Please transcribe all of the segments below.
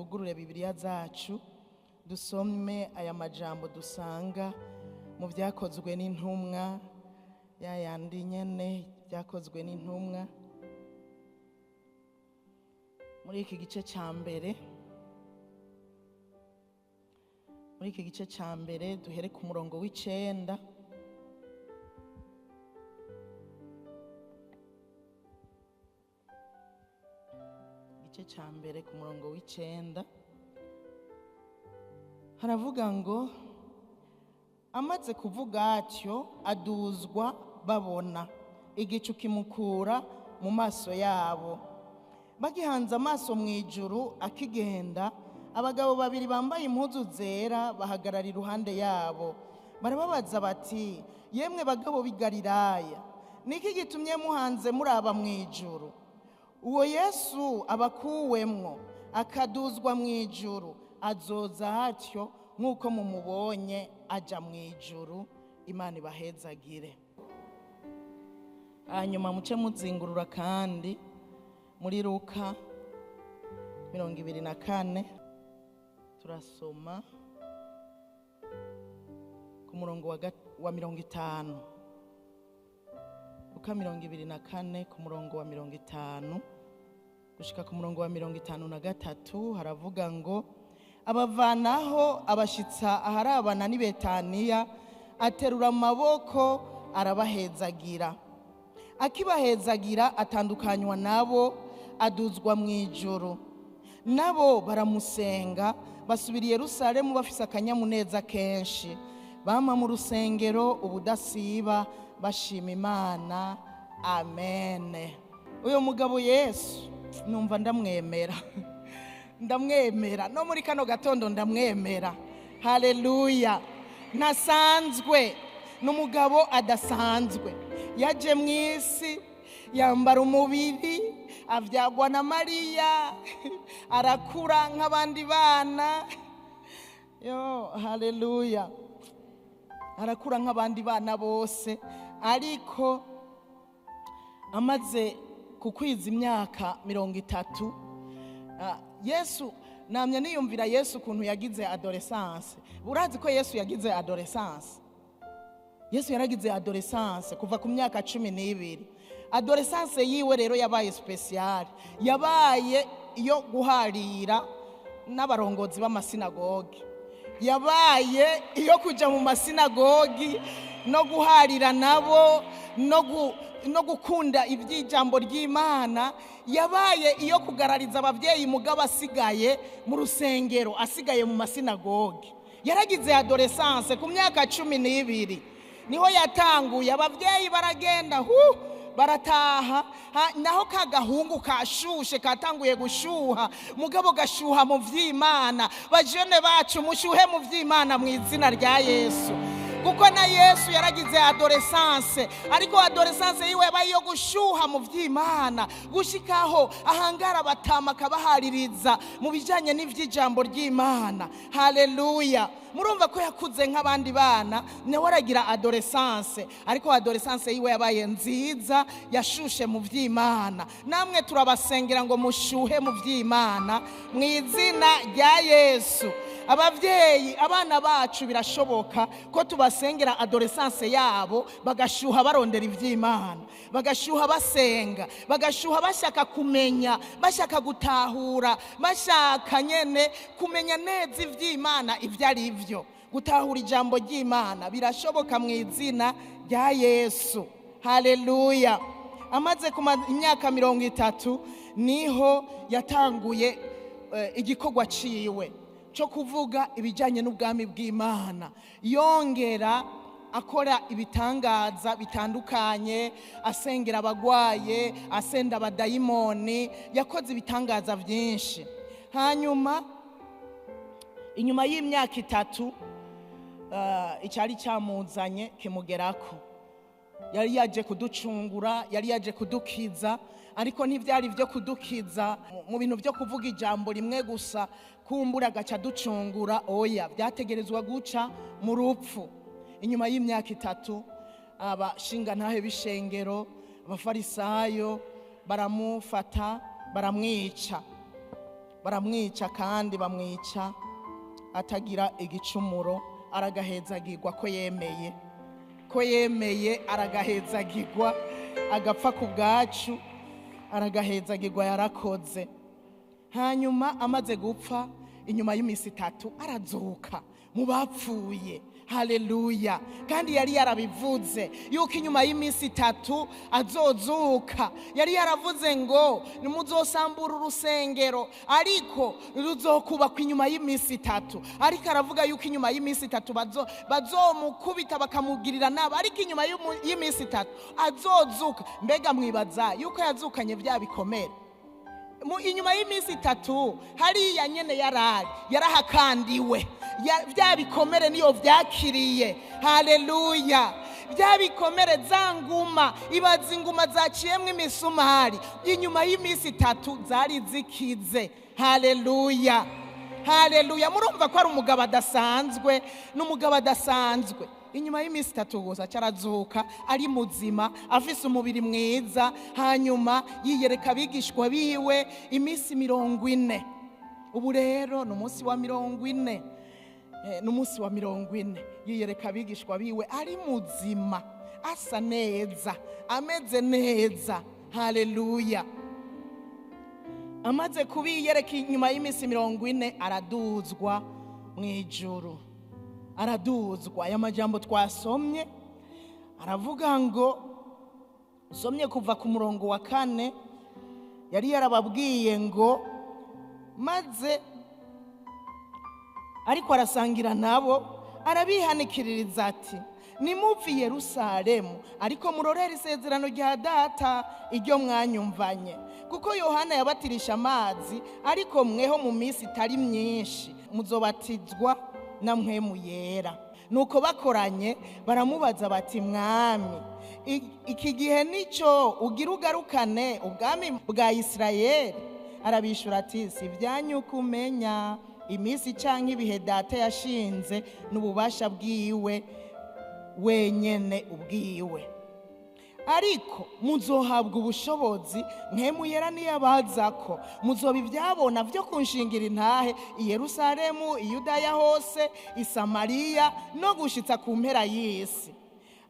twugurure Bibiliya zacu dusome aya majambo dusanga mu byakozwe n'intumwa yayandi nyene byakozwe n'intumwa muri iki gice cya mbere. Muri iki gice cya mbere duhere ku murongo w'icenda. Igice cya mbere ku murongo w'icenda haravuga ngo amaze kuvuga atyo aduzwa babona igicu kimukura mu maso yabo. Bagihanze amaso mu ijuru akigenda, abagabo babiri bambaye impuzu zera bahagarara iruhande yabo. Barababaza bati, yemwe bagabo b'i Galilaya, niki gitumye muhanze muraba mu ijuru? Uwo Yesu abakuwemwo akaduzwa mu ijuru azoza hatyo nk'uko mumubonye aja mu ijuru. Imana ibahezagire. Hanyuma muce muzingurura kandi muri Luka 24 turasoma ku murongo wa 50. Luka 24 ku murongo wa 50 gushika ku murongo wa 53 haravuga ngo abavanaho abashitsa aharabana n'i Betaniya, aterura amaboko arabahezagira. Akibahezagira atandukanywa nabo aduzwa mu ijuru. Nabo baramusenga basubira i Yerusalemu bafise akanyamuneza kenshi. Bama mu rusengero ubudasiba bashima Imana. Amen. Uyo mugabo Yesu numva ndamwemera. Ndamwemera no muri kano gatondo ndamwemera. Haleluya. Nasanzwe n'umugabo adasanzwe. Yaje mu isi yambara umubiri, avyagwa na Mariya, arakura nk'abandi bana. Yo, haleluya. Arakura nk'abandi bana bose, ariko amaze kukwiza imyaka 30, Yesu namye niyumvira Yesu kuntu yagize adolescence. Urazi ko Yesu yagize adolescence? Yesu yaragize adolescence kuva ku myaka 12. Adolescence yiwe rero yabaye special, yabaye iyo guharira n'abarongozi b'amasinagogi, yabaye iyo kuja mu masinagogi no guharira nabo no gukunda iby'ijambo ry'Imana, yabaye iyo kugarariza abavyeyi mugabo asigaye mu rusengero, asigaye mu masinagogi. Yaragize adolescence ku myaka 12 niho yatanguye. Abavyeyi baragenda barataha, naho kagahungu kashushe katanguye gushuha, mugabo gashuha mu vy'Imana. Bajene bacu mushuhe mu vy'Imana mu izina rya Yesu, kuko na Yesu yaragize adolescence, ariko adolescence yiwe bayo gushuha mu vy'Imana gushikaho ahangara batama kabahaririza mu bijanye n'ivy'ijambo ry'Imana. Haleluya. Murumva ko yakuze nk'abandi bana, ne waragira adolescence, ariko adolescence yiwe yabaye nziza, yashushe mu vy'Imana. Namwe turabasengera ngo mushuhe mu vy'Imana mu izina rya Yesu. Abavyeyi, abana bacu birashoboka ko tubasengera adolescence yabo bagashuha barondera ivy'Imana, bagashuha basenga, bagashuha bashaka kumenya, bashaka gutahura, bashaka nyene kumenya neza ivy'Imana ivyo ari vyo. Gutahura ijambo ry'Imana birashoboka mu izina rya Yesu. Haleluya. Amaze imyaka 30 niho yatanguye igikorwa ciwe cyo kuvuga ibijanye n'ubwami bw'Imana. Yongera akora ibitangaza bitandukanye, asengera abagwaye, asenda abadayimoni, yakoze ibitangaza byinshi. Hanyuma inyuma y'imyaka 3 icyari cyamuzanye kimugerako. Yari yaje kuducungura, yari yaje kudukiza, ariko ntivyari byo kudukiza mu bintu byo kuvuga ijambo rimwe gusa kumbura gaca ducungura. Oya, byategerezwa guca mu rupfu. Inyuma y'imyaka 3 abashinga ntahe bishengero, abafarisayo baramufata baramwica. baramwica kandi bamwica atagira igicumuro, aragahezagirwa ko yemeye aragahezagirwa, agapfa ku bwacu, aragahezagirwa yarakoze. Hanyuma amaze gupfa, inyuma y'iminsi 3 arazuka mu bapfuye. Haleluya. Kandi yari yarabivuze yuko inyuma y'iminsi 3 azozuka. Yari yaravuze ngo nimuzosambura urusengero ariko ruzokubakwa inyuma y'iminsi 3. Ariko aravuga yuko inyuma y'iminsi 3 bazomukubita bakamugirira nabi, ariko inyuma y'iminsi 3 azozuka. Mbega mwibaza yuko yazukanye bya bikomere? Inyuma y'iminsi 3 hariya nyene yarahakandiwe, bya bikomere niyo vyakiriye. Haleluya. Bya bikomere zanguma, ibaza inguma zaciyemwe imisumari, inyuma y'iminsi 3 zari zikize. Haleluya. Haleluya. Murumva ko ari umugabo adasanzwe, n'umugabo adasanzwe. Inyuma y'iminsi 3 gusa cyarazuka ari muzima, afise umubiri mwiza. Hanyuma yiyereka abigishwa biwe iminsi 40. Ubu rero n'umunsi wa 40, n'umunsi wa 40 yiyereka abigishwa biwe ari muzima, asa neza, ameze neza. Haleluya. Amaze kubiyereka inyuma y'iminsi 40 araduzwa mu ijuru. Araduzwa. Aya majambo twasomye aravuga ngo, usomye kuva ku murongo wa 4, yari yarababwiye ngo maze ariko arasangira nabo, arabihanikiririza ati nimuve i Yerusalemu ariko murorere isezerano rya data iryo mwanyumvanye, kuko Yohana yabatirisha amazi, ariko mweho mu minsi itari myinshi muzobatizwa na mpwemu yera. Nuko bakoranye baramubaza bati mwami, iki gihe nico ugira ugarukane ubwami bwa Isirayeli? Arabishura ati si byanyu kumenya iminsi canke ibihe data yashinze n'ububasha bwiwe wenyene ubwiwe, ariko muzohabwa ubushobozi mpwemu yera niyabazako, muzoba ivyabona vyo kunshingira intahe i Yerusalemu, i Yudaya hose, i Samariya no gushitsa ku mpera y'isi.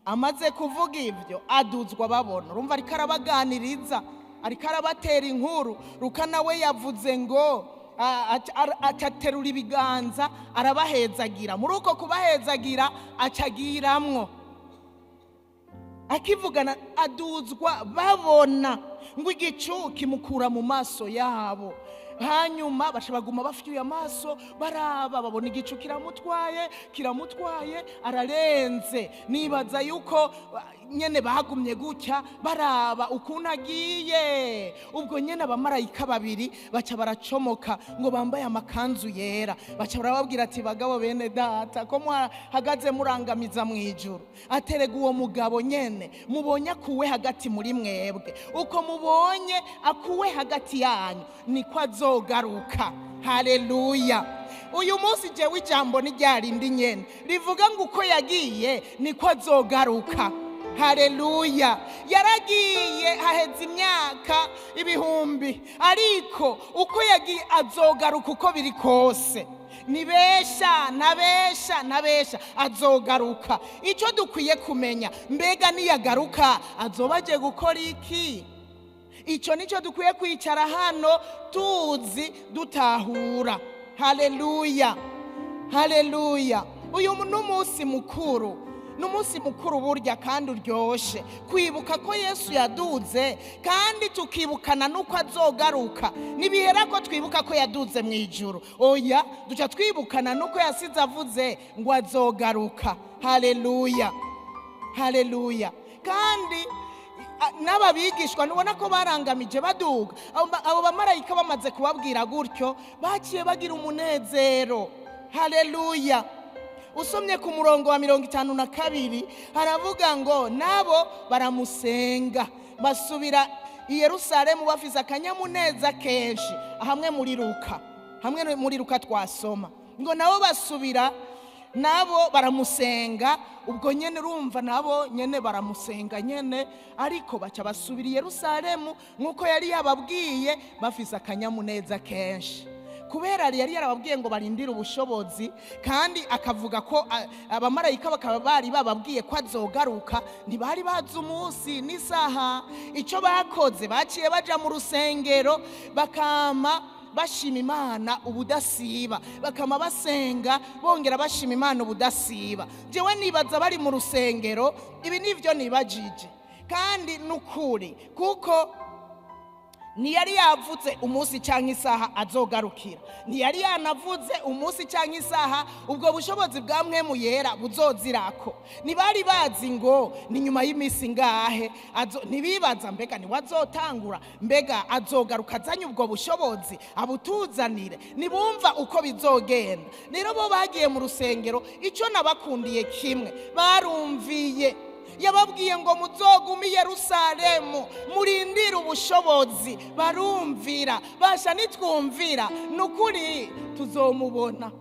Amaze kuvuga ivyo aduzwa babona. Urumva ariko arabaganiriza, ariko arabatera inkuru. Luka nawe yavuze ngo ataterura ibiganza arabahezagira. Muri uko kubahezagira acagiramwo, akivugana aduzwa babona ngo igicu kimukura mu maso yabo. Hanyuma bashobaguma bafitiye amaso baraba, babona igicu kiramutwaye ararenze. Nibaza yuko nyene bagumye gutya baraba ukuntu agiye. Ubwo nyene abamarayika 2 baca baracomoka ngo bambaye amakanzu yera, baca barababwira ati bagabo bene data ko hagaze murangamiza mu ijuru, aterega uwo mugabo nyene mubonye akuwe hagati muri mwebwe, uko mubonye akuwe hagati yanyu niko azogaruka. Haleluya. Uyu munsi jewe ijambo ni ryarindi nyene rivuga ngo uko yagiye niko azogaruka. Haleluya. Yaragiye haheze imyaka 1000, ariko uko yagiye azogaruka uko biri kose. Nibesha nabesha azogaruka. Ico dukwiye kumenya, mbega niyagaruka azobaje gukora iki? Ico nico dukwiye kwicara hano tuzi dutahura. Haleluya. Haleluya. Uyu n'umunsi mukuru, n'umunsi mukuru burya kandi uryoshe, kwibuka ko Yesu yaduze kandi tukibukana nuko azogaruka. Nibihera ko twibuka ko yaduze mu ijuru, oya duca twibukana nuko yasize avuze ngo azogaruka. Haleluya. Haleluya. Kandi n'ababigishwa nubona ko barangamije baduga. Abo bamarayika bamaze kubabwira gutyo baciye bagira umunezero. Haleluya. Usomye ku murongo wa 52 haravuga ngo nabo baramusenga, basubira i Yerusalemu bafise akanyamuneza kenshi. Hamwe muri Luka twasoma ngo nabo basubira, nabo baramusenga. Ubwo nyene urumva nabo nyene baramusenga nyene, ariko baca basubira i Yerusalemu nkuko yari yababwiye bafise akanyamuneza kenshi. kubera yari yarababwiye ngo barindire ubushobozi, kandi akavuga ko abamarayika bakaba bari bababwiye ko azogaruka, ntibari bazi umunsi n'isaha. Icyo bakoze, baciye baja mu rusengero bakama bashima Imana ubudasiba, bakama basenga bongera bashima Imana ubudasiba. Jewe nibaza bari mu rusengero, ibi nivyo nibajije, kandi nukuri kuko ntiyari yavuze umunsi cyangwa isaha azogarukira, ntiyari yanavuze umunsi cyangwa isaha ubwo bushobozi bwa Mpwemu Yera buzozirako. Ntibari bazi ngo ni nyuma y'iminsi ngahe, ntibibaza mbega niwazotangura, mbega azogaruka azanye ubwo bushobozi abutuzanire, ntibumva uko bizogenda. Rero bo bagiye mu rusengero, icyo nabakundiye kimwe, barumviye. Yababwiye ngo muzogume i Yerusalemu murindire ubushobozi, barumvira. Basha nitwumvira nukuri tuzomubona,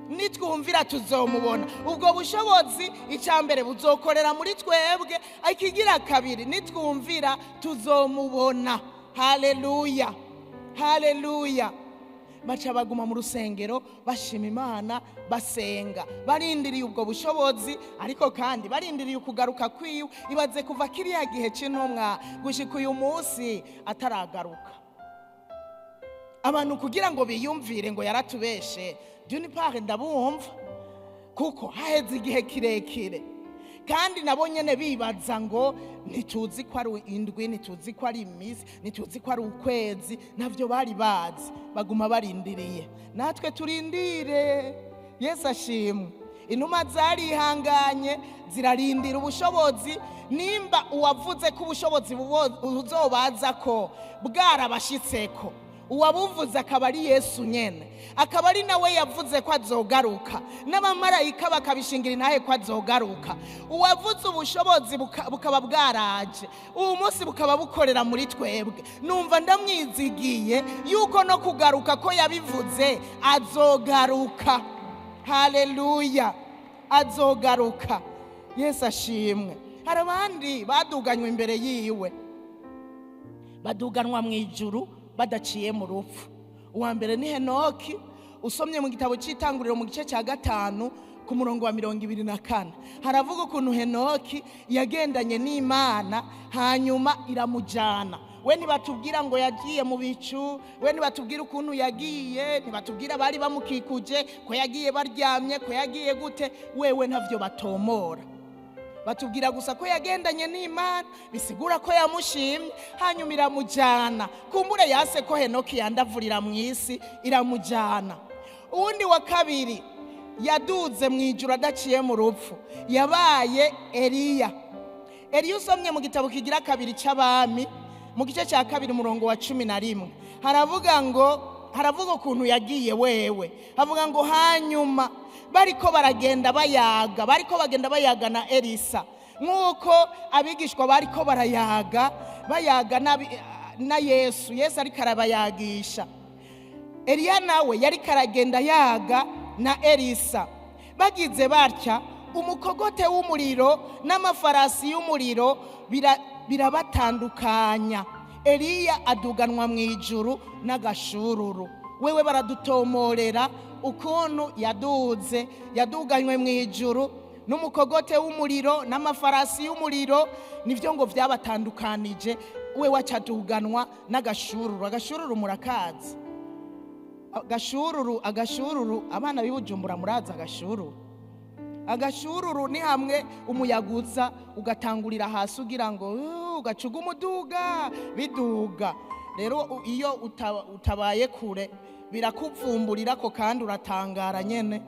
nitwumvira tuzomubona. Ubwo bushobozi icyambere buzokorera muri twebwe, ikigira kabiri nitwumvira tuzomubona. Haleluya, haleluya. Baca baguma mu rusengero bashima Imana, basenga barindiriye ubwo bushobozi, ariko kandi barindiriye ukugaruka kwiwe. Ibaze kuva kiriya gihe cy'intumwa gushika uyu munsi ataragaruka. Abantu kugira ngo biyumvire ngo yaratubeshe, d'une part ndabumva, kuko haheze igihe kirekire, kandi nabo nyene bibaza ngo ntituzi ko ari indwi, ntituzi ko ari iminsi, ntituzi ko ari ukwezi. Navyo bari bazi, baguma barindiriye. Natwe turindire. Yesu ashimwe. Intumwa zarihanganye zirarindira ubushobozi. Nimba uwavuze ko ubushobozi buzobaza ko bwarabashitseko, uwabuvuze akaba ari Yesu nyene, akaba ari nawe yavuze ko azogaruka, n'abamarayika bakabishingira intahe ko azogaruka. Uwavuze ubushobozi bukaba bwaraje, ubu munsi bukaba bukorera muri twebwe. Numva ndamwizigiye yuko no kugaruka ko yabivuze azogaruka. Haleluya, azogaruka. Yesu ashimwe. Hari abandi baduganywe imbere yiwe, baduganwa mu ijuru badaciye mu rupfu. Uwa mbere ni Henoki. Usomye mu gitabo cy'Itanguriro mu gice cya 5 ku murongo wa 24, haravuga ukuntu Henoki yagendanye n'Imana hanyuma iramujana. We ntibatubwira ngo yagiye mu bicu, we ntibatubwira ukuntu yagiye, ntibatubwira bari bamukikuje ko yagiye baryamye, ko yagiye gute. Wewe ntavyo batomora, batubwira gusa ko yagendanye n'Imana, bisigura ko yamushimye, hanyuma iramujana. Kumbure yase ko Henoki yandavurira mu isi, iramujana. Uwundi wa kabiri yaduze mu ijuru adaciye mu rupfu yabaye Eliya. Eliya usomye mu gitabo kigira 2 cy'Abami mu gice cya 2 murongo wa 11, haravuga ukuntu yagiye wewe. Havuga ngo hanyuma bariko bagenda bayaga na Elisa, nk'uko abigishwa bariko bayaga na Yesu ariko arabayagisha. Eliya nawe yari karagenda yaga na Elisa. Bagize batya, umukogote w'umuriro n'amafarasi y'umuriro birabatandukanya. Eliya aduganwa mu ijuru n'agashururu. Wewe baradutomorera ukuntu yaduganywe mu ijuru n'umukogote w'umuriro n'amafarasi y'umuriro. Nivyo ngo vyabatandukanije. We wacaduganwa n'agashururu. Agashururu murakazi? Agashururu abana bibujumbura muraza agashururu. Agashururu ni hamwe umuyaguza ugatangurira hasi ugira ngo ugacuga umuduga biduga. Rero iyo utabaye kure birakuvumburira ko, kandi uratangara nyene,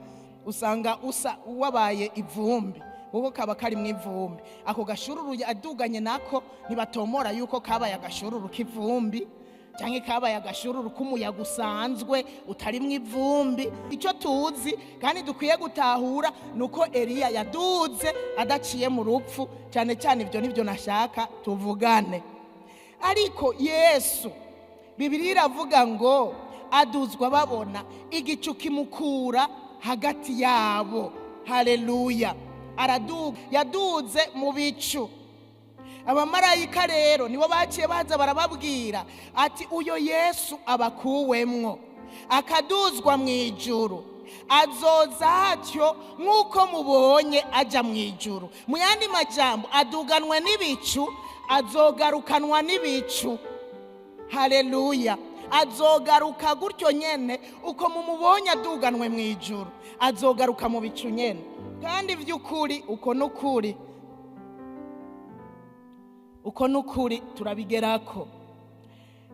usanga wabaye ivumbi, uko kaba kari mu ivumbi. Ako gashururu aduganye nako ntibatomora yuko kabaye agashururu k'ivumbi cyangwa kabaye agashururu k'umuyaga usanzwe utari mu ivumbi. Icyo tuzi kandi dukwiye gutahura nuko Eliya yaduze adaciye mu rupfu. Cyane cyane ibyo nibyo nashaka tuvugane. Ariko Yesu, Bibiliya iravuga ngo aduzwa babona igicu kimukura hagati yabo. Haleluya. Yaduze mu bicu. Abamarayika rero nibo baciye baza barababwira ati uyo Yesu abakuwemwo. akaduzwa mu ijuru, azoza atyo nk'uko mubonye aja mu ijuru. Mu yandi majambo, aduganwa n'ibicu, azogarukanwa n'ibicu. Haleluya. Azogaruka gutyo nyene uko mumubonye aduganwe mu ijuru, azogaruka mu bicu nyene. Kandi vy'ukuri uko n'ukuri, uko n'ukuri turabigerako.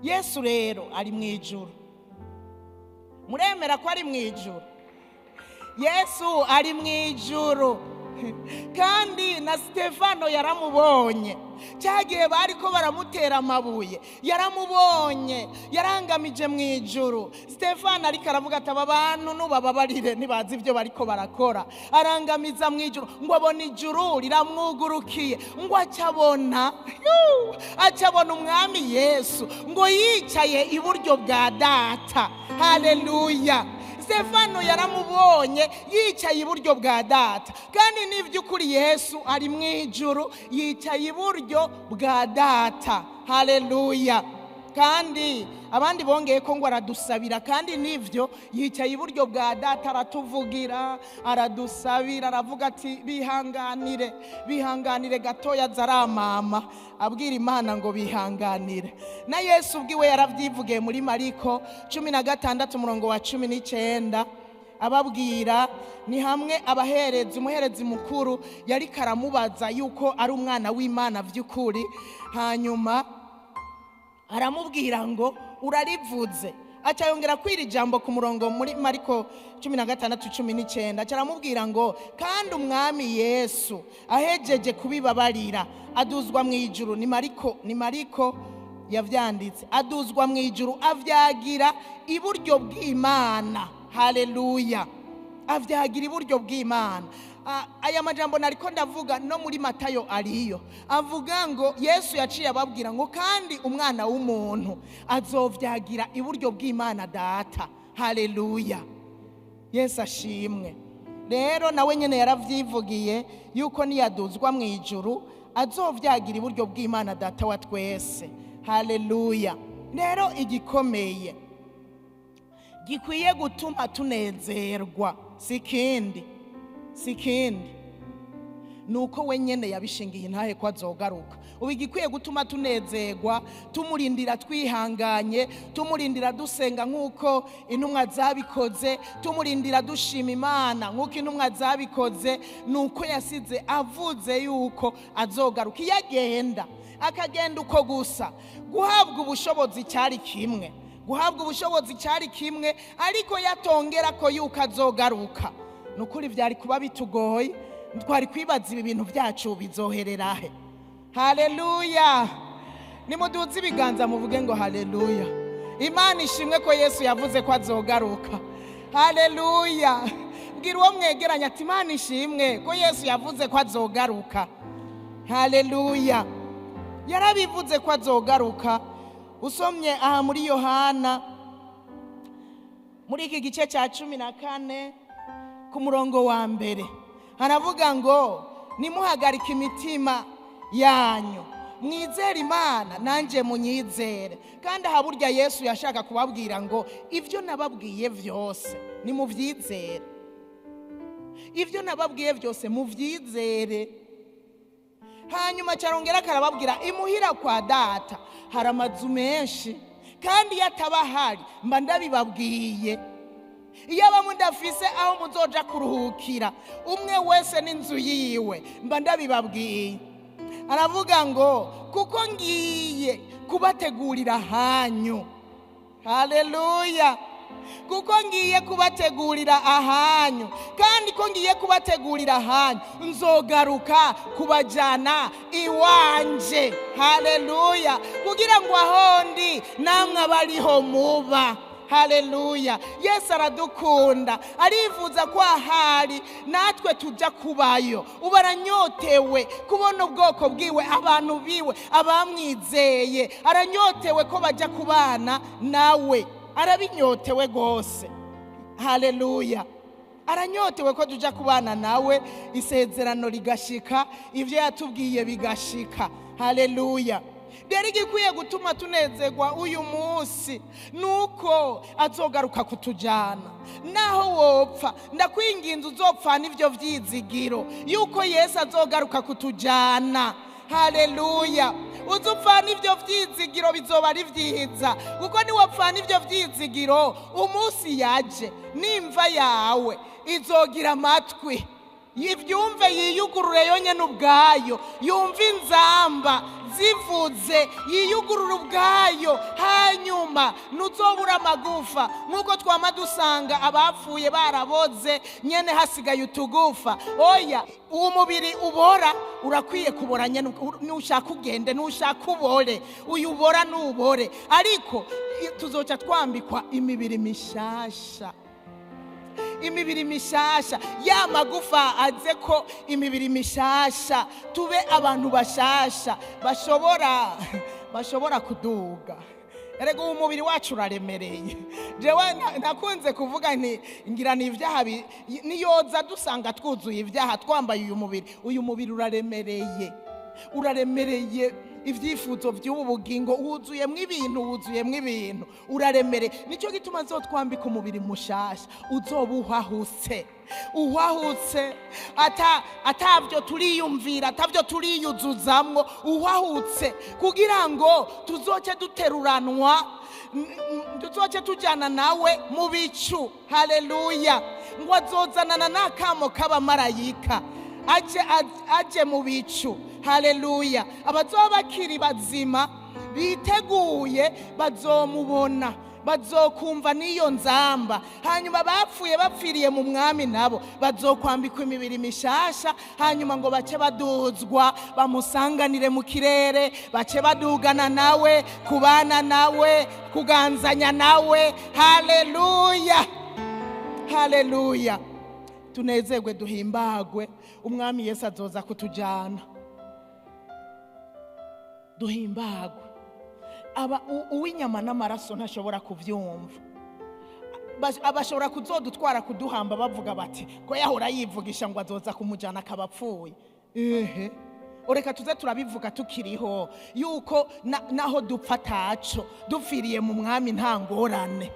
Yesu rero ari mu ijuru. Muremera ko ari mu ijuru? Yesu ari mu ijuru. Kandi na Stefano yaramubonye. Cyagiye bariko baramutera amabuye, yaramubonye, yarangamije mu ijuru. Stefano ariko aravuga ati aba bantu nubababarire ntibazi ibyo bariko barakora. Arangamiza mu ijuru, ngo abona ijuru riramwugurukiye, ngo acabona umwami Yesu ngo yicaye iburyo bwa data. Haleluya. Stefano yaramubonye yicaye iburyo bwa data. Kandi n'ivy'ukuri Yesu ari mu ijuru yicaye iburyo bwa data. Haleluya. Kandi abandi bongeye ko ngo aradusabira, kandi nivyo yicaye iburyo bwa data, aratuvugira, aradusabira, aravuga ati bihanganire gatoya zaramama, abwira Imana ngo bihanganire. Na Yesu ubwiwe yaravyivugiye muri Mariko 16:19, ababwira ni hamwe umuherezi mukuru yari karamubaza yuko ari umwana w'Imana vy'ukuri, hanyuma aramubwira ngo urarivuze. Aca yongera kwira ijambo ku murongo muri Mariko 16:19, aramubwira ngo kandi umwami Yesu ahejeje kubibabarira aduzwa mu ijuru. Ni Mariko yavyanditse. Aduzwa mu ijuru avyagira iburyo bw'Imana. Haleluya. Avyagira iburyo bw'Imana. Aya majambo nariko ndavuga no muri Matayo ariyo. Avuga ngo Yesu yaciye ababwira ngo kandi umwana w'umuntu azovyagira iburyo bw'Imana data. Haleluya. Yesu ashimwe. Rero nawe nyene yaravyivugiye yuko niyaduzwa mu ijuru azovyagira iburyo bw'Imana data wa twese. Haleluya. Rero igikomeye gikwiye gutuma tunezerwa sikindi nuko wenyene yabishingiye intahe ko azogaruka. Ubu igikwiye gutuma tunezerwa, tumurindira twihanganye, tumurindira dusenga nk'uko intumwa zabikoze, tumurindira dushima Imana nk'uko intumwa zabikoze, nuko yasize avuze yuko azogaruka. Iyo akagenda uko gusa, guhabwa ubushobozi cyari kimwe, ariko yatongera ko yuko azogaruka. Nukuri vyari kuba bitugoye, twari kwibaza ibi bintu byacu bizoherera he. Haleluya. Nimuduze ibiganza muvuge ngo haleluya. Imana ishimwe ko Yesu yavuze ko azogaruka. Haleluya. Mbwira uwo mwegeranya ati Imana ishimwe ko Yesu yavuze ko azogaruka. Haleluya. Yarabivuze ko azogaruka. Usomye aha muri Yohana muri iki gice cya 14 ku murongo wa mbere, haravuga ngo nimuhagarike imitima yanyu, mwizere Imana nanje munyizere. Kandi aha burya Yesu yashaka kubabwira ngo ivyo nababwiye vyose nimuvyizere, ivyo nababwiye vyose muvyizere. Hanyuma carongera karababwira imuhira kwa data hari amazu menshi, kandi yatabahari mba ndabibabwiye. Iyo abamudafise aho muzoja kuruhukira umwe wese n'inzu yiwe mba ndabibabwiye. Aravuga ngo kuko ngiye kubategurira hanyu. Haleluya. Kuko ngiye kubategurira ahanyu, kandi ko ngiye kubategurira ahanyu nzogaruka kubajana iwanje. Haleluya. Kugira ngo ahondi namwe abariho muba. Haleluya. Yesu aradukunda, arifuza ko ahari natwe tuja kubayo. Ubaranyotewe kubona ubwoko bwiwe, abantu biwe, abamwizeye. Aranyotewe ko baja kubana nawe, arabinyotewe gose. Haleluya. Aranyotewe ko tuja kubana nawe, isezerano rigashika, ivyo yatubwiye bigashika. Haleluya. rero igikwiye gutuma tunezerwa uyu munsi nuko azogaruka kutujana. Naho wopfa ndakwinginze uzopfana ivyo vyizigiro yuko Yesu azogaruka kutujana. Haleluya. Uzupfana ivyo vyizigiro bizoba ari vyiza, kuko ni wapfana ivyo vyizigiro umunsi yaje nimva yawe izogira amatwi yivyumve, yiyugurure yonyene ubwayo, yumva inzamba zivuze yiyugurure ubwayo. Hanyuma nuzobura amagufa nkuko twama dusanga abapfuye baraboze nyene hasigaye utugufa. Oya, uwo mubiri ubora urakwiye kubora nyene, nushaka ugende nushaka ubore, uyu ubora nubore, ariko tuzoca twambikwa imibiri mishasha. Imibiri mishasha, ya magufa aze ko imibiri mishasha, tube abantu bashasha bashobora kuduga. Erega umubiri wacu uraremereye. Jewe nakunze kuvuga nti ngira ni ivyaha niyoza dusanga twuzuye ivyaha twambaye uyu mubiri uraremereye ivyifuzo vy'ubu bugingo, wuzuyemwo ibintu uraremere. Nico gituma nzotwambika umubiri mushasha, uzoba uhahutse atavyo turiyumvira, atavyo turiyuzuzamwo, uhahutse kugira ngo tuzoce duteruranwa, tuzoce tujana nawe mu bicu. Haleluya. Ngo azozanana n'akamo k'abamarayika aje mu bicu. Haleluya. Abazoba bakiri bazima biteguye bazomubona, bazokumva niyo nzamba. Hanyuma bapfuye bapfiriye mu mwami nabo bazokwambikwa imibiri mishasha, hanyuma ngo bace baduzwa bamusanganire mu kirere, bace badugana nawe, kubana nawe, kuganzanya nawe. Haleluya. Haleluya. Tunezerwe duhimbagwe, umwami Yesu azoza kutujana. Duhimbagwe. Uw'inyama n'amaraso ntashobora kuvyumva. Abashobora kuzodutwara kuduhamba bavuga bati ko yahora yivugisha ngo azoza kumujana akabapfuye. Oreka tuze turabivuga tukiriho yuko naho dupfa taco, dupfiriye mu mwami nta ngorane.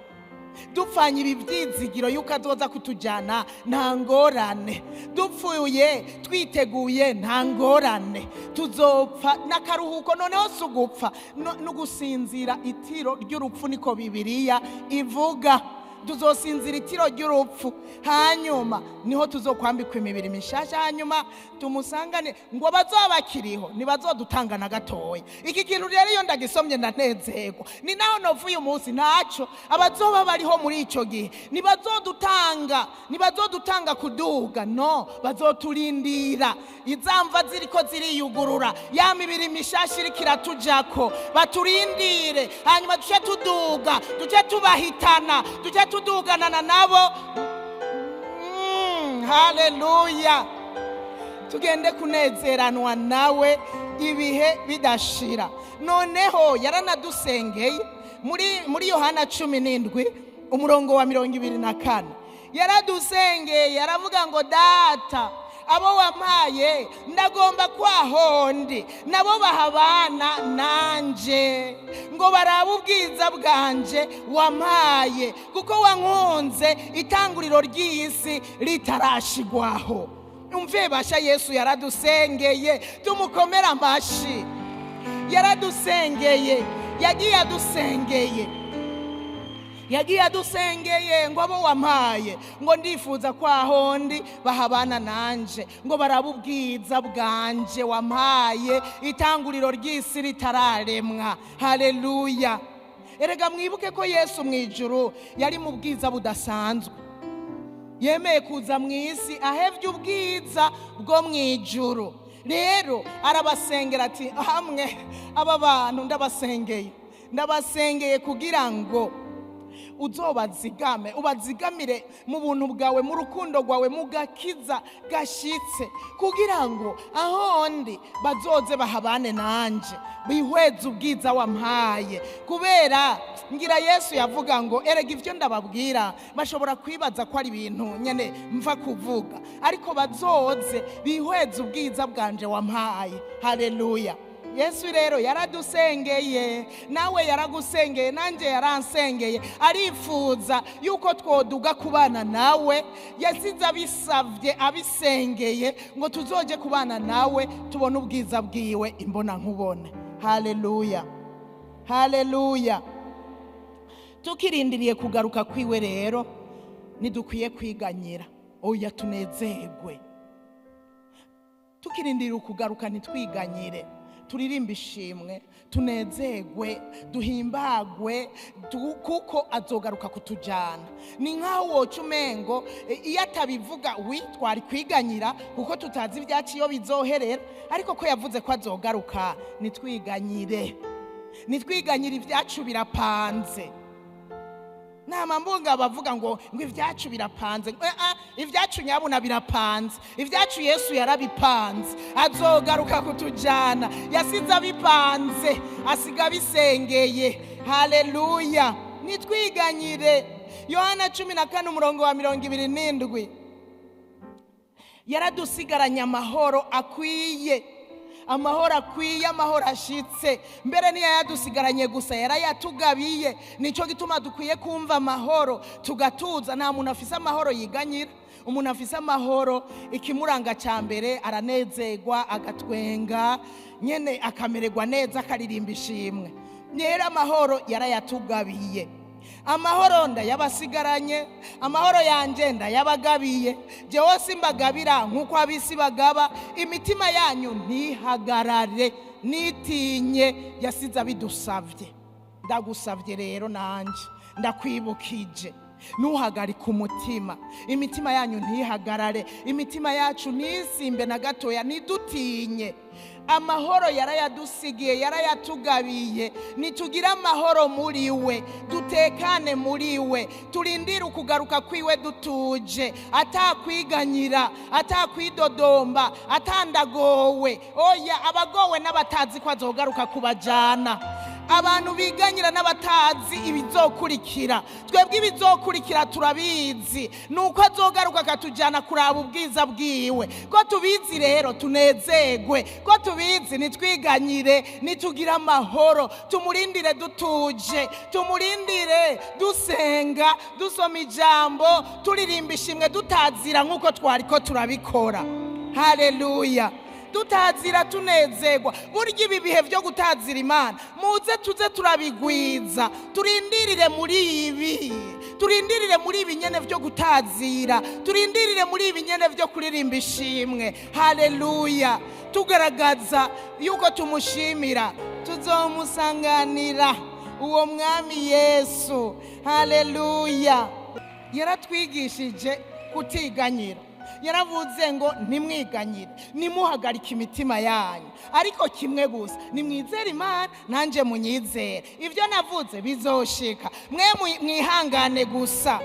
Dupfanye ibi vyizigiro yuko azoza kutujana nta ngorane. Dupfuye twiteguye nta ngorane. Tuzopfa n'akaruhuko, noneho sugupfa n'ugusinzira itiro ry'urupfu, niko Bibiliya ivuga. Tuzosinzira itiro ry'urupfu, hanyuma niho tuzokwambikwa imibiri mishasha, hanyuma tumusangane. Ngo bazoba bakiriho ntibazodutanga na gatoya. Iki kintu rero iyo ndagisomye ndanezerwa. Ni naho novuye umunsi ntaco abazoba bariho muri ico gihe ntibazodutanga kuduga, no, bazoturindira. Izamva ziriko ziriyugurura, ya mibiri mishasha iriko iratujako, baturindire, hanyuma duce tuduga, duce tubahitana, duce tuduganana nabo. Haleluya. Tugende kunezeranwa nawe ibihe bidashira. Noneho yaranadusengeye muri Yohana 17 umurongo wa 24. Yaradusengeye aravuga ngo data, abo wampaye ndagomba kwahondi nabo bahabana nanje, ngo baraba ubwiza bwanje wampaye, kuko wankunze itanguriro ry'isi ritarashigwaho. Umve basha, Yesu yaradusengeye, tumukomera amashi. Yaradusengeye, yagiye adusengeye ngo abo wampaye ngo ndifuza kwahondi bahabana nanje, ngo baraba ubwiza bwanje wampaye itanguriro ry'isi ritararemwa. Haleluya. Erega mwibuke ko Yesu mwijuru yari mu bwiza budasanzwe, yemeye kuza mw'isi ahevye ubwiza bwo mwijuru. Rero arabasengera ati hamwe aba bantu ndabasengeye kugira ngo ubazigamire mu buntu bwawe, mu rukundo rwawe, mu gakiza gashitse, kugira ngo ahondi bazoze bahabane nanje, bihweze ubwiza wampaye. Kubera ngira Yesu yavuga ngo erega ivyo ndababwira bashobora kwibaza ko ari ibintu nyene mva kuvuga, ariko bazoze bihweze ubwiza bwanje wampaye. Haleluya. Yesu rero yaradusengeye, nawe yaragusengeye, nanjye yaransengeye, arifuza yuko twoduga kubana nawe. Yasize abisavye abisengeye ngo tuzoje kubana nawe tubone ubwiza bwiwe imbona nkubone. Haleluya, haleluya. Tukirindiriye kugaruka kwiwe rero nidukwiye kwiganyira, oya tunezerwe. Tukirindiriye kugaruka nitwiganyire, turirimba ishimwe, tunezerwe, duhimbagwe, kuko azogaruka kutujana. Ni nkaho woca umengo iyo atabivuga twari kwiganyira kuko tutazi ibyacu iyo bizoherera, ariko ko yavuze ko azogaruka nitwiganyire. Nitwiganyire, ibyacu birapanze. Nama mbunga bavuga ngo ibyacu birapanze. Ibyacu nyabuna birapanze. Ibyacu Yesu yarabipanze, azogaruka kutujana. Yasize abipanze, asiga bisengeye. Haleluya. Nitwiganyire. Yohana 14:27 yaradusigaranye amahoro akwiye, amahoro akwiye, amahoro ashitse. Mbere niyo yadusigaranye gusa, yarayatugabiye. Nico gituma dukwiye kumva amahoro tugatuza. Nta muntu afise amahoro yiganyira. Umuntu afise amahoro, ikimuranga cya mbere aranezerwa, agatwenga, nyene akamererwa neza, akaririmba ishimwe. Nyera amahoro yarayatugabiye. Amahoro ndayabasigaranye, amahoro yanje ndayabagabiye. Jewe simbagabira nkuko abisi bagaba. Imitima yanyu ntihagarare, nitinye, yasize abidusavye. Ndagusavye rero nanje, ndakwibukije, nuhagarika umutima. Imitima yanyu ntihagarare, imitima yacu nisimbe na gatoya, nidutinye. Amahoro yarayadusigiye, yarayatugabiye. Nitugira amahoro muri we, dutekane muri we, turindire ukugaruka kwiwe dutuje, atakwiganyira, atakwidodomba, atandagowe. Oya, abagowe n'abatazi ko azogaruka kubajana. Abantu biganyira n'abatazi ibizokurikira. Twebwe ibizokurikira turabizi, nuko azogaruka akatujana kuraba ubwiza bwiwe. Ko tubizi rero tunezerwe, ko tubizi nitwiganyire, nitugira amahoro, tumurindire dutuje, tumurindire dusenga, dusoma ijambo, turirimba ishimwe, tutazira nkuko twariko turabikora. Haleluya. Tutazira tunezerwa. Burya ibi bihe byo gutazira Imana muze tuze turabigwiza. Turindirire muri ibi, turindirire muri ibi nyene byo gutazira, turindirire muri ibi nyene byo kuririmba ishimwe. Haleluya. Tugaragaza yuko tumushimira, tuzomusanganira uwo mwami Yesu. Haleluya. Yaratwigishije kutiganyira. Yaravuze ngo nimwiganyire, nimuhagarika imitima yanyu, ariko kimwe gusa, nimwizere Imana nanje munyizere. Ivyo navuze bizoshika, mwe mwihangane gusa.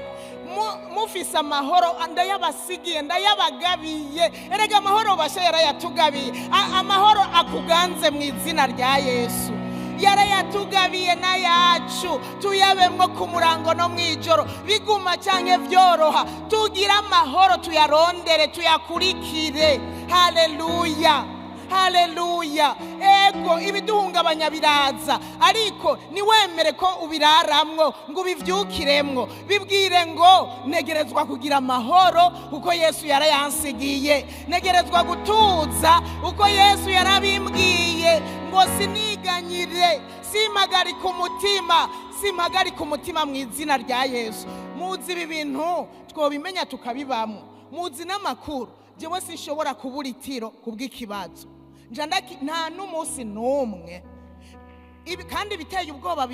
Mufise amahoro ndayabasigiye, ndayabagabiye. Erega amahoro basha yarayatugabiye. Amahoro akuganze mu izina rya Yesu. Yarayatugabiye na yacu, tuyabemwo ku murango no mwijoro, biguma canke vyoroha. Tugira amahoro, tuyarondere, tuyakurikire. Haleluya, haleluya. Ego ibiduhungabanya biraza, ariko niwemere ko ubiraramwo, ngo ubivyukiremwo. Bibwire ngo negerezwa kugira amahoro uko Yesu yarayansigiye, negerezwa gutuza uko Yesu yarabimbwiye. Ngo siniganyire, simpagarika umutima, simpagarika umutima mu izina rya Yesu. Muzi ibi bintu twobimenya tukabibamwo. Muzi n'amakuru, jewe sinshobora kubura itiro kubw'ikibazo. Nta n'umunsi n'umwe ibi kandi biteye ubwoba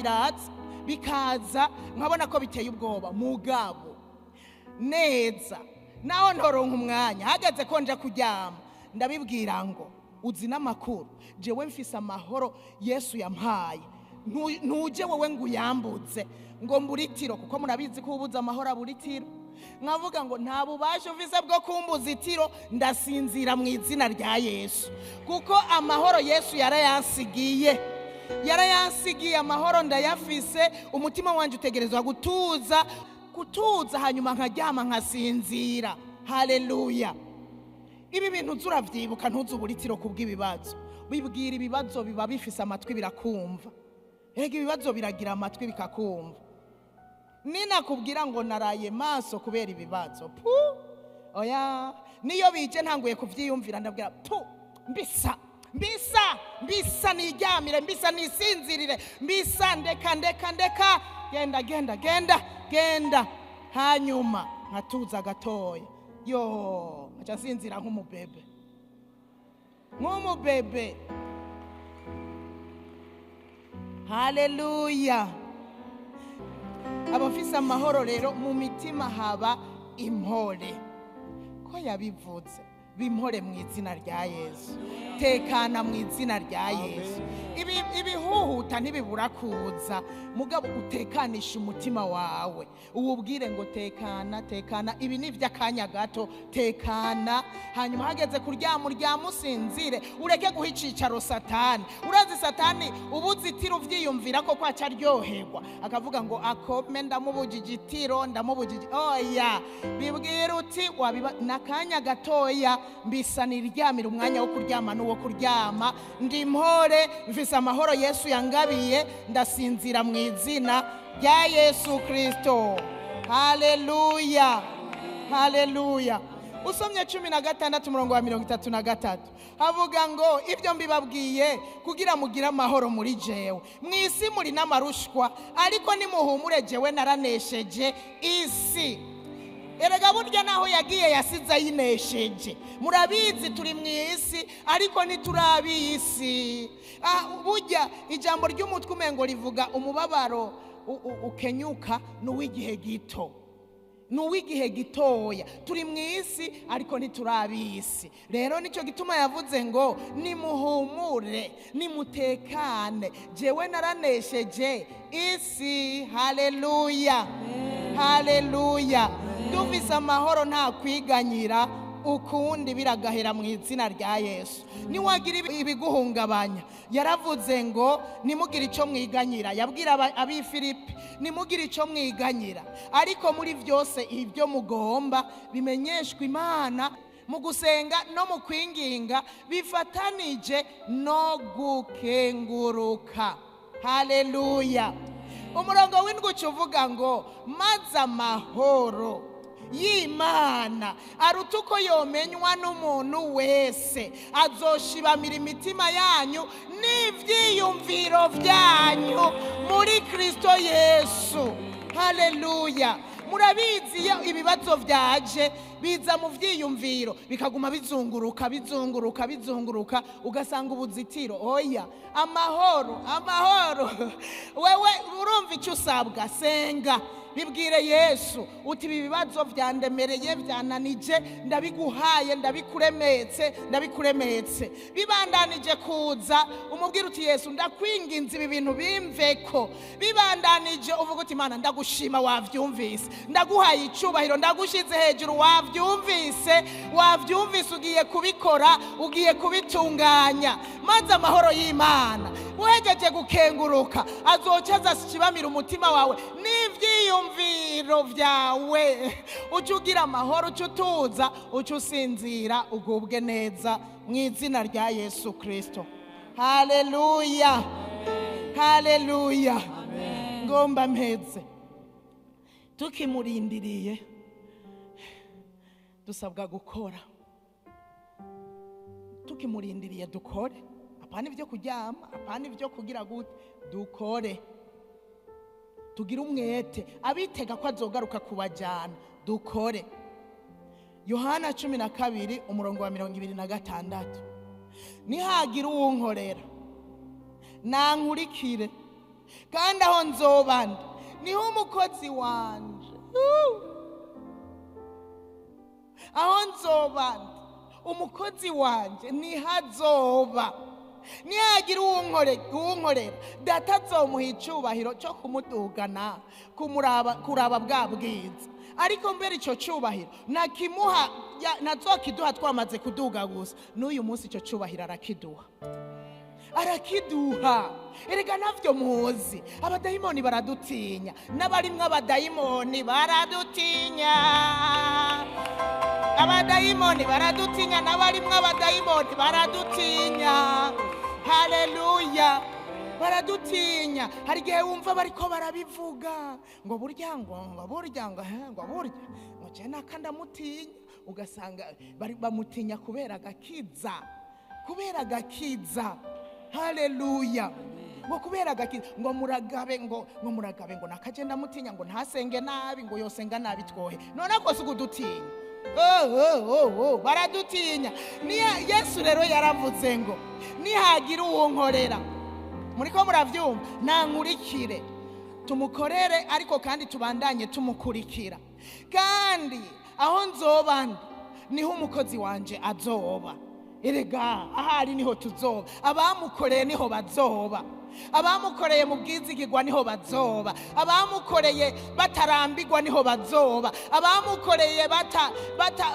bikaza nkabona ko biteye ubwoba mugabo neza naho ntoronka umwanya hagaze ko nja kuryama ndabibwira ngo uzi n'amakuru, jewe mfise amahoro Yesu yampaye. Ntuje wowe ngo uyambutse ngo mburitiro, kuko murabizi ko ubuza amahoro aburitiro. Nkavuga ngo nta bubasha ufise bwo kumbuza itiro, ndasinzira mu izina rya Yesu, kuko amahoro Yesu yarayansigiye. Yarayansigiye amahoro ndayafise. Umutima wanje utegerezwa gutuza hanyuma nkaryama nkasinzira. Haleluya. ibi bintu zuravyibuka ntuzuburitiro kubw'ibibazo. Bibwira ibibazo biba bifise amatwi birakumva. Ega ibibazo biragira amatwi bikakumva. Nina kubwira ngo naraye maso kubera ibibazo. Oya, niyo bije ntanguye kuvyiyumvira ndabwira mbisa niryamire, mbisa nisinzirire, mbisa ndeka genda hanyuma nkatuza gatoya. Yo, acha sinzira nk'umubebe. Haleluya. Abafise amahoro rero mu mitima haba impore. Ko yabivuze bimpore mu izina rya Yesu. Tekana mu izina rya Yesu. Ibihuhuta ntibibura kuza, mugabo utekanisha umutima wawe. Uwubwire ngo tekana, ibi ni vy'akanya gato, tekana. Hanyuma hageze kuryama uryama usinzire, ureke guha icicaro Satani. Urazi Satani ubuzitiro uvyiyumvira ko kwaca aryoherwa, akavuga ngo akome ndamubujijitiro, oya, bibwira uti wabiba nakanya gatoya, mbisa niryamira umwanya wo kuryama n'uwo kuryama, ndi mpore, mfise amahoro Yesu yangabiye, ndasinzira mu izina rya Yesu Kristo. Haleluya. Usomye 16:33 havuga ngo ibyo mbibabwiye kugira mugira amahoro muri jewe. Mwisi muri n'amarushwa, ariko nimuhumure jewe naranesheje isi. Erega burya naho yagiye yasiza yinesheje. Murabizi turi mwisi ariko ntiturabisi. Burya ijambo ry'umutwe umengo rivuga umubabaro ukenyuka n'uw'igihe gito. N'uw'igihe gitoya. Turi mwisi ariko ntiturabisi. Rero nico gituma yavuze ngo nimuhumure, nimutekane, jewe naranesheje isi. Haleluya. Dufise amahoro nta kwiganyira, ukundi biragahera mu izina rya Yesu. Niwagira ibiguhungabanya, yaravuze ngo nimugire ico mwiganyira. Yabwira abi Filipi nimugire ico mwiganyira, ariko muri vyose ibyo mugomba bimenyeshwa Imana mu gusenga no mu kwinginga bifatanije no gukenguruka. Haleluya. Umurongo w'indwi uvuga ngo maze amahoro y'Imana aruta uko yomenywa n'umuntu wese, azoshibamira imitima yanyu n'ivyiyumviro vyanyu muri Kristo Yesu. Haleluya. Murabizi iyo ibibazo vyaje biza mu vyiyumviro bikaguma bizunguruka, ugasanga ubuzitiro. Oya, amahoro. Wewe urumva icyo usabwa, senga. Bibwire Yesu uti ibi bibazo vyandemereye, vyananije, ndabiguhaye, ndabikuremetse. Bibandanije kuza, umubwire uti Yesu ndakwinginze ibi bintu bimveko. Bibandanije uvuga uti Mana ndagushima, wavyumvise, ndaguhaye icubahiro, ndagushize hejuru, wavyumvise, ugiye kubikora, ugiye kubitunganya. Maze amahoro y'Imana uhejeje gukenguruka azoca azashibamira umutima wawe n'ivyiyumviro vyawe. Uca ugira amahoro, uca utuza, uca usinzira, ugubwe neza mu izina rya Yesu Kristo. Haleluya. Ngomba mpeze tukimurindiriye dusabwa gukora. Tukimurindiriye dukore, apana ibyo kuryama, apana ibyo kugira gute, dukore. Tugira umwete, abitega ko azogaruka kubajana, dukore. Yohana 12:26 nihagira uwunkorera nankurikire, kandi aho nzobanda niho umukozi wanje. Aho nzobanda umukozi wanje nihazoba. Nihagira uwunkorera, data azomuha icubahiro cyo kumudugana, kuraba bwa bwiza. Ariko mbere ico cubahiro nakimuha, nazokiduha twamaze kuduga gusa. N'uyu munsi ico cubahiro arakiduha. Erega navyo muzi, abadayimoni baradutinya, n'abarimwe abadayimoni baradutinya. abadayimoni baradutinya, n'abarimwo abadayimoni baradutinya. Haleluya, baradutinya. Hari igihe wumva bariko barabivuga ngo burya ngo je nakandamutinya, ugasanga bari bamutinya kubera gakiza. Haleluya, ngo kubera gakiza, ngo muragabe ngo nakagenda mutinya, ngo ntasenge nabi, ngo yosenga nabi twohe. None ko sugudutinya. Baradutinya. Yesu rero yaravuze ngo nihagira uwo nkorera, muriko muravyumva, nankurikire, tumukorere ariko kandi tubandanye tumukurikira. Kandi aho nzoba niho umukozi wanje azoba. Erega ahari niho tuzoba. Abamukoreye niho bazoba. Abamukoreye mu bwizigirwa niho bazoba. Abamukoreye batarambirwa niho bazoba. Abamukoreye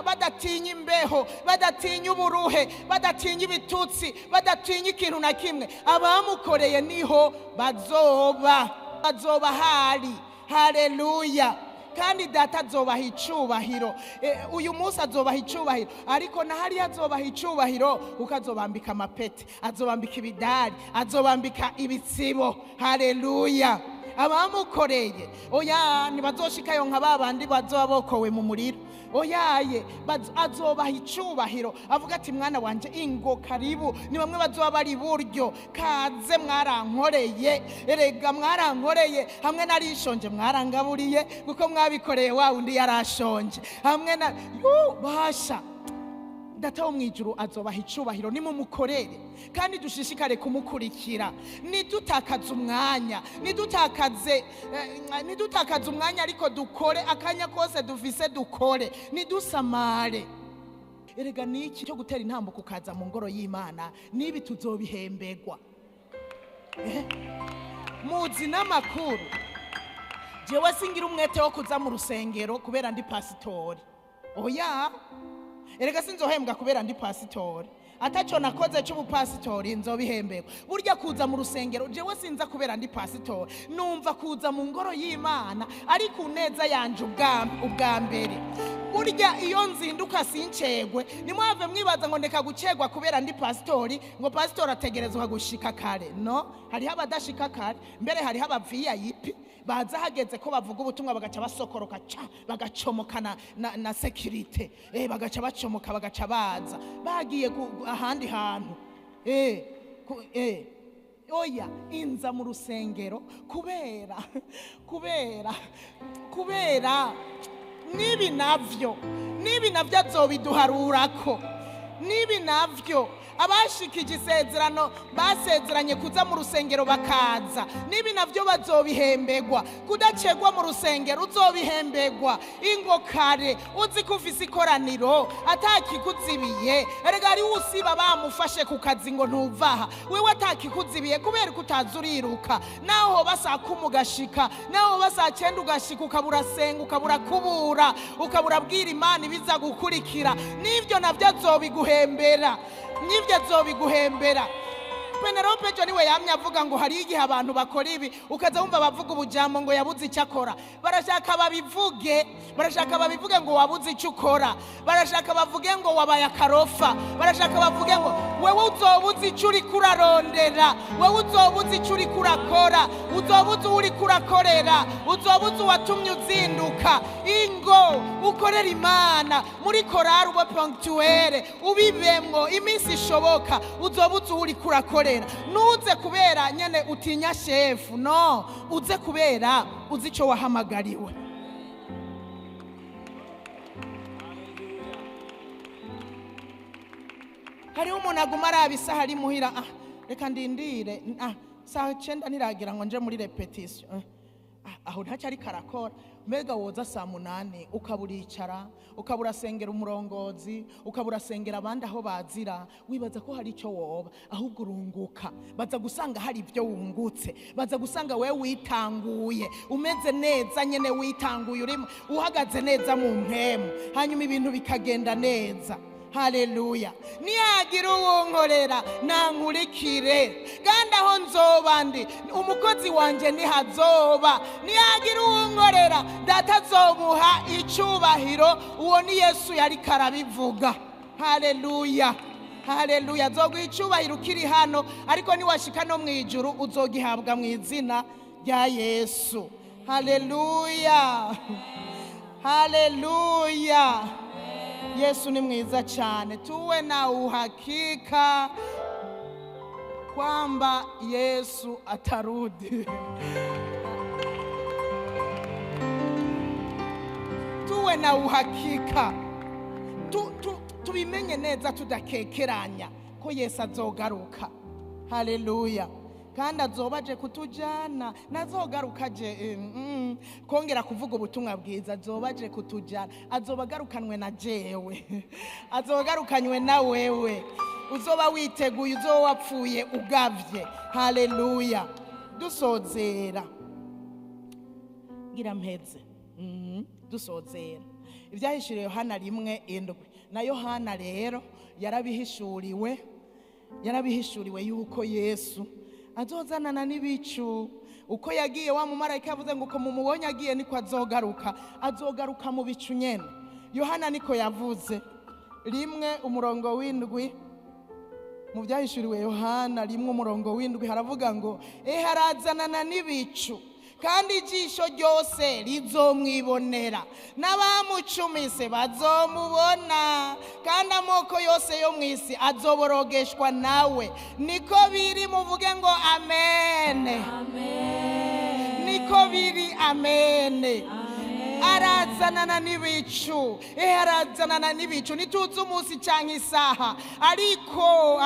badatinya imbeho, badatinya uburuhe, badatinya ibitutsi, badatinya ikintu na kimwe, abamukoreye niho bazoba hari. Haleluya. Kandi data azobaha icubahiro. Uyu munsi azobaha icubahiro, ariko na hariya azobaha icubahiro kuko azobambika amapeti, azobambika ibidari, azobambika ibitsibo. Haleluya. Abamukoreye oya ntibazoshikayo nka babandi bazoba bokowe mu muriro. Oyaye azobaha icubahiro, avuga ati mwana wanje ingo karibu. Ni bamwe bazoba bari buryo, kaze mwarankoreye, erega mwarankoreye, hamwe narishonje mwarangaburiye kuko mwabikoreye wa undi yarashonje, hamwe na basha. Data wo mwijuru azobaha icubahiro nimumukorere, kandi dushishikare kumukurikira. Nidutakaza umwanya ariko dukore akanya kose dufise, dukore nidusamare. Erega niki cyo gutera intambo kukaza mu ngoro y'Imana, nibi tuzobihembegwa. Muzi n'amakuru, jewe singira umwete wo kuza mu rusengero kubera ndi pasitori. Oya, erega sinzohembwa kubera ndi pasitori. Ataco nakoze cy'ubupasitori nzobihembegwa. Burya kuza mu rusengero jewe sinza kubera ndi pasitori, numva kuza mu ngoro y'Imana ari kuneza yanje ubwa mbere. Burya iyo nzinduka sincegwe, nimwave mwibaza ngo ndeka gucegwa kubera ndi pasitori, ngo pasitori ategerezwa gushika kare. No, hariho abadashika kare, mbere hariho VIP baza hageze ko bavuga ubutumwa bagaca basokoroka bagacomoka na security, bagaca bacomoka bagaca baza bagiye ahandi hantu. Oya, inza mu rusengero kubera nibi navyo azobiduharurako. Nibi navyo abashikije isezerano basezeranye kuza mu rusengero bakaza, nibi navyo bazobihembegwa. Kudacegwa mu rusengero uzobihembegwa. Ingo kare uzi kufisa ikoraniro atakikuzibiye, erega ari usiba bamufashe ku kazi ngo ntuvaha, wewe atakikuzibiye kubera kutazuriruka. Naho basaka umugashika, naho basakenda ugashika, ukabura senga, ukabura kubura, ukabura bwira Imana ibiza gukurikira. Nivyo navyo azobiguhembera. Penelope jo niwe yamye avuga ngo hari igihe abantu bakora ibi, ukaza wumva bavuga ubujambo ngo yabuze icyo akora. Barashaka babivuge ngo wabuze icyo ukora. Barashaka bavuge ngo wabaye akarofa. Barashaka bavuge ngo wewe uzobuze icyo uri kurarondera, wewe uzobuze icyo uri kurakora, uzobuze uri kurakorera, uzobuze watumye uzinduka. Ingo ukorera Imana muri korari ube ponctuel, ubibemwo iminsi ishoboka, uzobuze uri kurakora. Nuze kubera nyene utinya shefu, no, uze kubera uzi ico wahamagariwe. Hari umuntu aguma arabisa hari muhira, reka ndindire, saa 9 niragira ngo nje muri repetition. Aho ntacari karakora. Mbega woza saa 8 ukaburicara, ukaburasengera umurongozi, ukaburasengera abandi aho bazira, wibaza ko hari ico woba, ahubwo urunguka. Baza gusanga hari ibyo wungutse, baza gusanga wewe witanguye, umeze neza nyene, witanguye urimo uhagaze neza mu mpemu, hanyuma ibintu bikagenda neza. haleluya. Niyagira uwunkorera nankurikire, kandi aho nzoba ndi umukozi wanje nihazoba. Niyagira uwunkorera data azomuha icubahiro. Uwo ni Yesu yariko arabivuga, haleluya, haleluya. Azoguha icubahiro ukiri hano, ariko niwashika no mwijuru uzogihabwa mu izina rya Yesu, haleluya, haleluya. Yesu ni mwiza cyane. Tuwe na uhakika kwamba Yesu atarudi. Tuwe na uhakika, tubimenye neza tudakekeranya ko Yesu azogaruka, haleluya. Kandi azobaje kutujana, nazogaruka je kongera kuvuga ubutumwa bwiza. Azobaje kutujana, azobagarukanwe na jewe, azogarukanywe na wewe. Uzoba witeguye, uzoba wapfuye ugavye, haleluya. Dusozera ngira mpeze, dusozera ivyahishuriwe Yohana 1:7. Na Yohana rero yarabihishuriwe yuko Yesu azozanana n'ibicu. Uko yagiye wa mumarayika yavuze ngo uko mumubonye agiye niko azogaruka mu bicu nyene. Yohana niko yavuze. 1:7 mu byahishuriwe Yohana 1:7 haravuga ngo harazanana n'ibicu, kandi ijisho ryose rizomwibonera, n'abamucumise bazomubona, kandi amoko yose yo mw'isi azoborogeshwa nawe. Niko biri, muvuge ngo amen, amen. Niko biri, amen. Arazanana n'ibicu, arazanana n'ibicu. Ntituzi umunsi canke isaha, ariko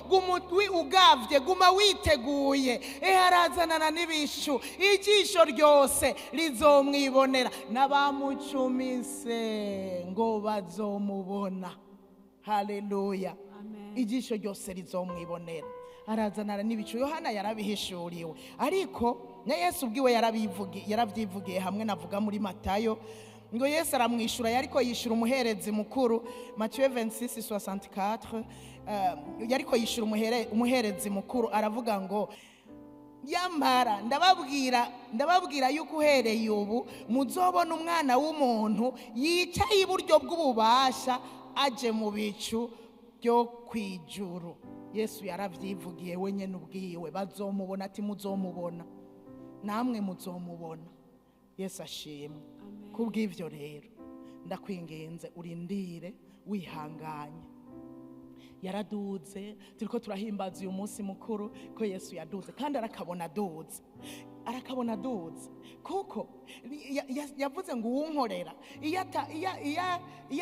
gumutwi ugavye, guma witeguye. Arazanana n'ibicu, ijisho ryose rizomwibonera, n'abamucumise ngo bazomubona, haleluya. Ijisho ryose rizomwibonera. Arazanana n'ibicu. Yohana yarabihishuriwe, ariko na Yesu ubwiwe yaravyivugiye hamwe navuga muri Matayo ngo Yesu aramwishura. Yariko yishura umuherezi mukuru, Matthieu 26:64. Yariko yishura umuherezi mukuru, aravuga ngo yamara ndababwira yuko uhereye ubu muzobona umwana w'umuntu yicaye iburyo bw'ububasha aje mu bicu byo kwijuru. Yesu yaravyivugiye wenyene ubwiwe. Bazomubona, ati muzomubona, namwe muzomubona. Yesu ashimwe. Kubw'ivyo rero ndakwingenze urindire wihanganye. Yaraduze, turiko turahimbaza uyu munsi mukuru ko Yesu yaduze, kandi arakabona aduze kuko yavuze ngo uwunkorera iyo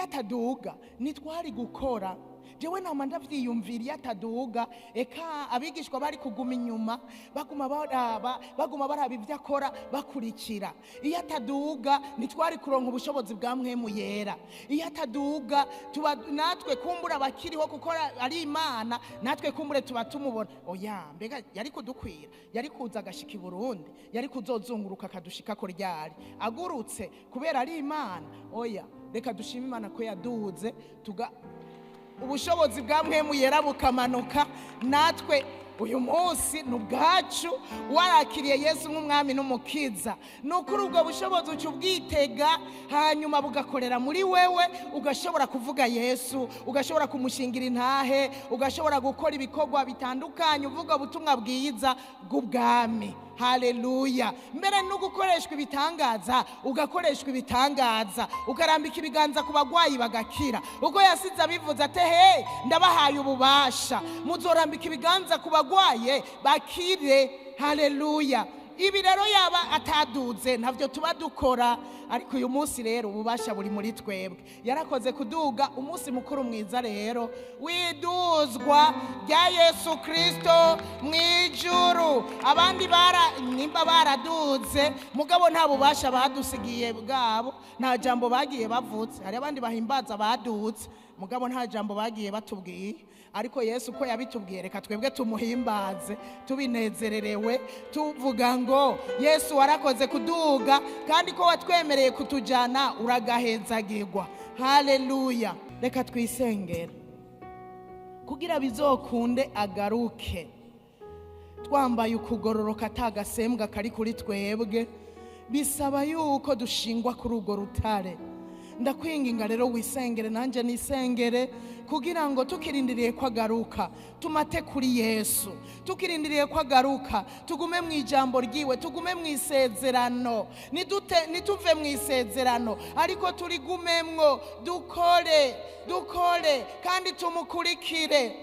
ataduga nitwari gukora. Jewe nama ndavyiyumvira iyo ataduga, eka abigishwa bari kuguma inyuma baguma baraba ivyo akora bakurikira. Iyo ataduga nitwari kuronka ubushobozi bwa mpwemu yera. Iyo ataduga tuba natwe kumbura bakiriho kuko ari Imana, natwe kumbure tuba tumubona. Oya, mbega yari kudukwira, yari kuza agashika i Burundi, yari kuzozunguruka akadushika ko ryari agurutse kubera ari Imana. Oya, reka dushime Imana ko yaduze, ubushobozi bwa mpwemu yera bukamanuka. Natwe uyu munsi n'ubwacu warakiriye Yesu nk'umwami n'umukiza. Nukuri ubwo bushobozi ucubwitega, hanyuma bugakorera muri wewe. Ugashobora kuvuga Yesu, ugashobora kumushingira intahe, ugashobora gukora ibikorwa bitandukanye uvuga ubutumwa bwiza bw'ubwami, haleluya. Mbere no gukoreshwa ibitangaza, ugakoreshwa ibitangaza, ukarambika ibiganza ku bagwayi bagakira. Ubwo yasize abivuze ate ndabahaye ububasha, muzorambika ibiganza ku bagwaye bakire, haleluya. Ibi rero yaba ataduze ntavyo tuba dukora, ariko uyu munsi rero ububasha buri muri twebwe. Yarakoze kuduga umunsi mukuru mwiza rero widuzwa rya Yesu Kristo mwijuru. Abandi nimba baraduze mugabo nta bubasha badusigiye bwabo, nta jambo bagiye bavutse. Hari abandi bahimbaza baduze mugabo nta jambo bagiye batubwiye, ariko Yesu ko yabitubwiye reka twebwe tumuhimbaze tubinezererewe, tuvuga ngo Yesu warakoze kuduga, kandi ko watwemereye kutujana uragahezagirwa, haleluya. reka twisengere kugira bizokunde agaruke twambaye ukugororoka atagasembwa kari kuri twebwe. Bisaba yuko dushingwa kuri urwo rutare. Ndakwinginga rero wisengere nanje nisengere kugira ngo tukirindiriye ko agaruka tumate kuri Yesu, tukirindiriye ko agaruka tugume mu ijambo ryiwe, tugume mu isezerano, nituve mu isezerano ariko turigumemwo, dukore kandi tumukurikire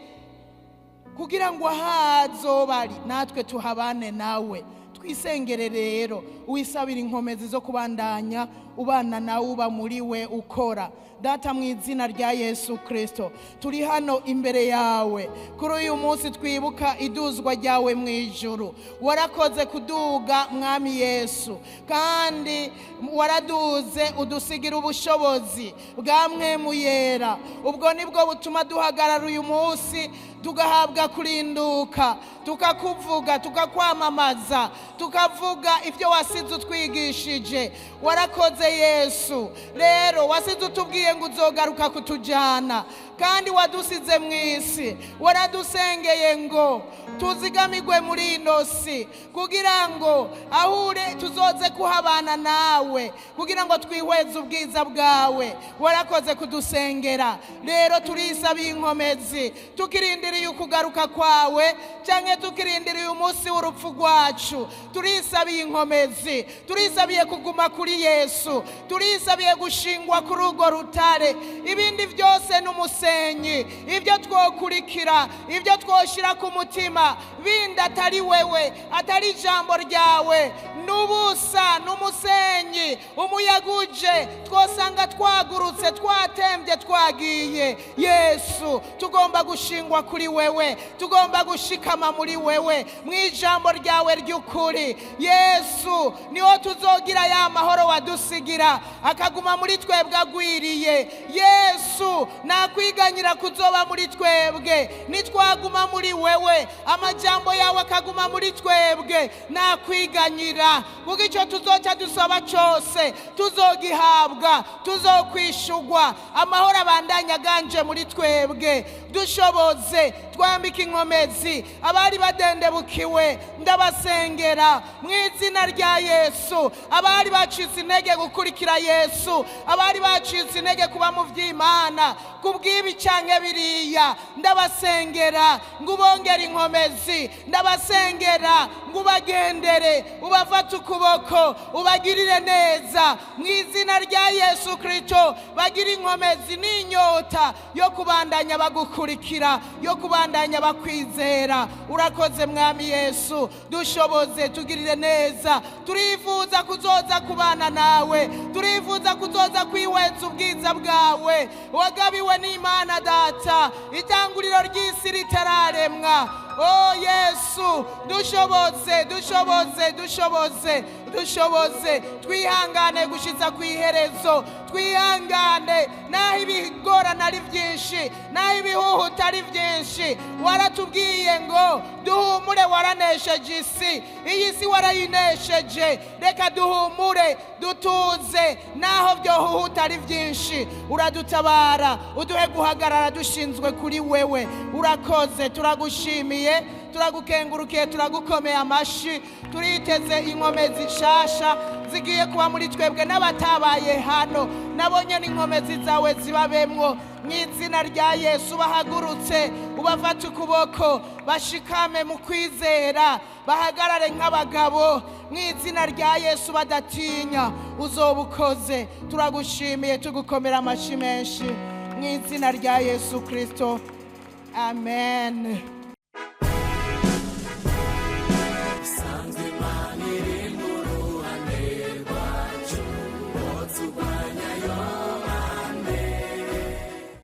kugira ngo ahazobari natwe tuhabane nawe. Twisengere rero uwisabira inkomezi zo kubandanya ubana nawe, uba muri we ukora. Data mu izina rya Yesu Kristo turi hano imbere yawe kuri uyu munsi twibuka iduzwa ryawe mu ijuru. Warakoze kuduga mwami Yesu, kandi waraduze udusigira ubushobozi bwa Mpwemu Yera. Ubwo nibwo butuma duhagarara uyu munsi tugahabwa kurinduka, tukakuvuga, tukakwamamaza, tukavuga ibyo wasize utwigishije. Warakoze Yesu, rero wasize utubwiye ngo uzogaruka kutujyana, kandi wadusize mu isi. Waradusengeye ngo tuzigamigwe muri ino si kugira ngo ahure tuzoze kuhabana nawe, kugira ngo twihweze ubwiza bwawe. Warakoze kudusengera, rero turisabiye inkomezi tukirindiriye ukugaruka kwawe, cyangwa tukirindiriye umunsi w'urupfu rwacu. Turisabiye inkomezi, turisabiye kuguma kuri Yesu, turisabiye gushingwa kuri urwo rutare. Ibindi byose n'umusenyi, ibyo twokurikira, ibyo twoshira ku mutima bindi atari wewe, atari ijambo ryawe, n'ubusa, n'umusenyi, umuyaguje. Twosanga twagurutse, twatembye, twagiye. Yesu, tugomba gushingwa kuri wewe, tugomba gushikama muri wewe, mu ijambo ryawe ry'ukuri. Yesu, niho tuzogira ya mahoro wadusigira, akaguma muri twebwe agwiriye. Yesu, nakwiganyira kuzoba muri twebwe nitwaguma muri wewe, amajambo yawe akaguma muri twebwe. Nakwiganyira kuko icyo tuzoca dusaba cyose tuzogihabwa, tuzokwishugwa. Amahoro abandanya aganje muri twebwe. Dushoboze, twambike inkomezi abari badendebukiwe. Ndabasengera mu izina rya Yesu, abari bacitse intege gukurikira Yesu, abari bacitse intege kuba mu by'Imana kubw'ibi canke biriya. Ndabasengera ngo ubongere inkomezi, ndabasengera ngo ubagendere, ubafate ukuboko, ubagirire neza mu izina rya Yesu Kristo. Bagira inkomezi n'inyota yo kubandanya bagukurikira, yo kubandanya bakwizera. Urakoze mwami Yesu, dushoboze, tugirire neza. Turifuza kuzoza kubana nawe, turifuza kuzoza kwihweza ubwiza bwawe wagabiwe n'Imana Data itanguriro ry'isi ritararemwa. Oh Yesu, dushoboze, dushoboze, dushoboze, dushoboze. Twihangane gushitsa kwiherezo, twihangane naho ibigorana ari byinshi, naho ibihuhuta ari byinshi. Waratubwiye ngo duhumure, waranesheje isi, iyi si warayinesheje. Reka duhumure, dutuze, naho byohuhuta ari byinshi. Uradutabara, uduhe guhagarara dushinzwe kuri wewe. Urakoze, turagushimiye, turagukengurukiye, turagukomeye amashi. Turiteze inkomezi nshasha zigiye kuba muri twebwe n'abatabaye hano. Nabonye n'inkomezi zawe zibabemwo mu izina rya Yesu. Bahagurutse, ubafate ukuboko, bashikame mu kwizera, bahagarare nk'abagabo mu izina rya Yesu badatinya. Uzobukoze, turagushimiye, tugukomera amashi menshi mu izina rya Yesu Kristo. Amen.